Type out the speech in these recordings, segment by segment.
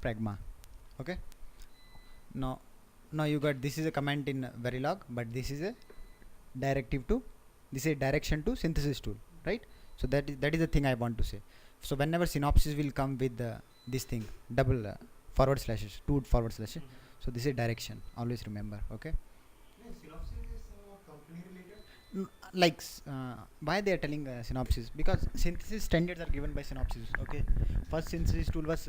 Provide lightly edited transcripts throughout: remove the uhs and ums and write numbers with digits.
pragma. Okay. Now you got this is a comment in Verilog, but this is a direction to synthesis tool, right? So that is the thing I want to say. So whenever synopsis will come with this thing double forward slashes, two forward slashes. So this is direction. Always remember. Okay. Synopsis is company related. Why they are telling synopsis? Because synthesis standards are given by synopsis. Okay. First synthesis tool was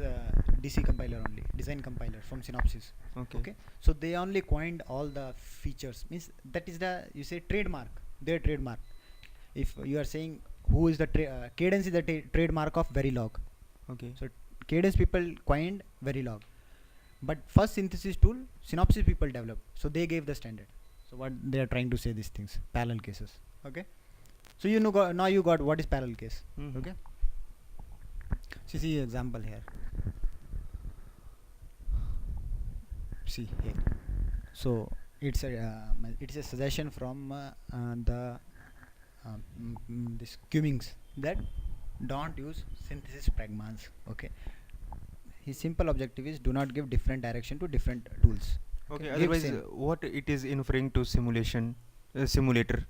DC compiler only, design compiler from synopsis. Okay. So they only coined all the features. Means that is the you say trademark. Their trademark. If you are saying who is the Cadence is the trademark of Verilog. Okay. So Cadence people coined Verilog, but first synthesis tool synopsis people developed. So they gave the standard. So what they are trying to say these things parallel cases. Okay. So you know now you got what is parallel case. Okay. See example here. See here. So it's a suggestion from this Cummings that don't use synthesis pragmas. Okay. His simple objective is do not give different direction to different tools. Okay. Give Otherwise, same. what it is inferring to simulation, simulator.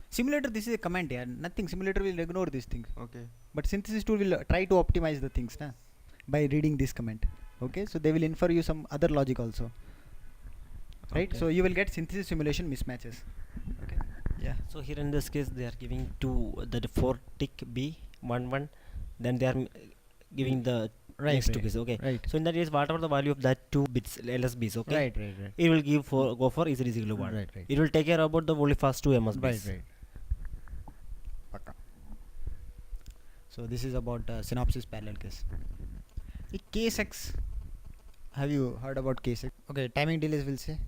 Simulator, this is a comment here. Nothing. Simulator will ignore these things. Okay. But synthesis tool will try to optimize the things by reading this comment. Okay. So they will infer you some other logic also. Right. Okay. So you will get synthesis simulation mismatches. Okay. Yeah. So here in this case they are giving the 4 tick B 1 1, then they are giving the next two bits. Okay. Right. So in that case, whatever the value of that 2 bits LSBs, okay, Right. it will go for is equal to 1. Right. It will take care about the only first two MSBs. Right. Pakka. So this is about synopsis parallel case. Case X. Have you heard about case X? Okay, timing delays will say.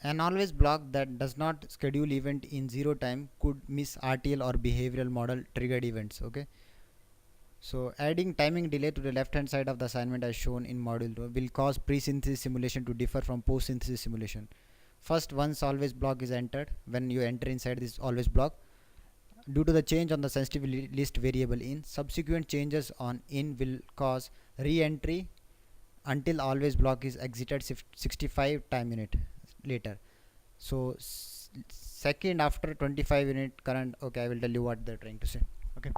An always block that does not schedule event in 0 time could miss RTL or behavioral model triggered events. Okay. So adding timing delay to the left hand side of the assignment as shown in module 2 will cause pre-synthesis simulation to differ from post-synthesis simulation. First, once always block is entered, when you enter inside this always block, due to the change on the sensitive list variable in, subsequent changes on in will cause re-entry until always block is exited 65 time unit later. So second after 25 unit current. Okay, I will tell you what they're trying to say. Okay,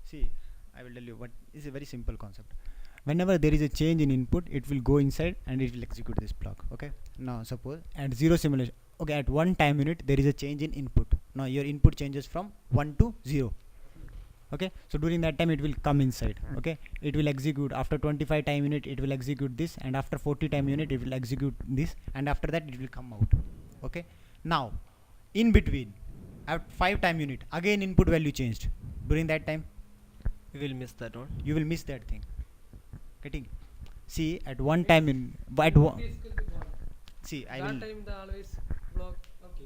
see, I will tell you what is a very simple concept. Whenever there is a change in input, it will go inside and it will execute this block. Okay. Now suppose at 0 simulation. Okay, at 1 time unit there is a change in input. Now your input changes from 1 to 0. Okay. So during that time it will come inside. Okay. It will execute after 25 time unit. It will execute this, and after 40 time unit it will execute this, and after that it will come out. Okay. Now in between at 5 time unit again input value changed. During that time We will miss that one. you will miss that thing. Getting? See, at 1 time in at one. See, I will. That time the always block. Okay.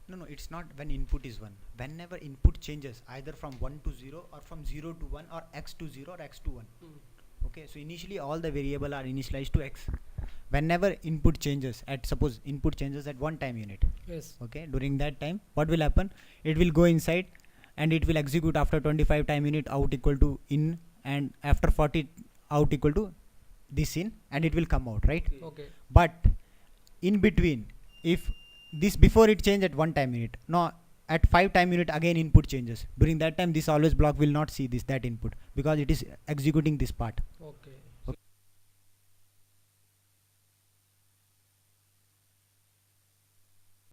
No, it's not when input is 1. Whenever input changes either from 1 to 0 or from 0 to 1 or x to 0 or x to 1. Okay, so initially all the variable are initialized to x. Whenever input changes suppose input changes at 1 time unit. Yes. Okay, during that time what will happen? It will go inside and it will execute after 25 time unit out equal to in, and after 40 out equal to this in, and it will come out, right? Okay. But in between, if this before it change at 1 time unit, no, at 5 time unit again input changes. During that time this always block will not see that input because it is executing this part. Okay.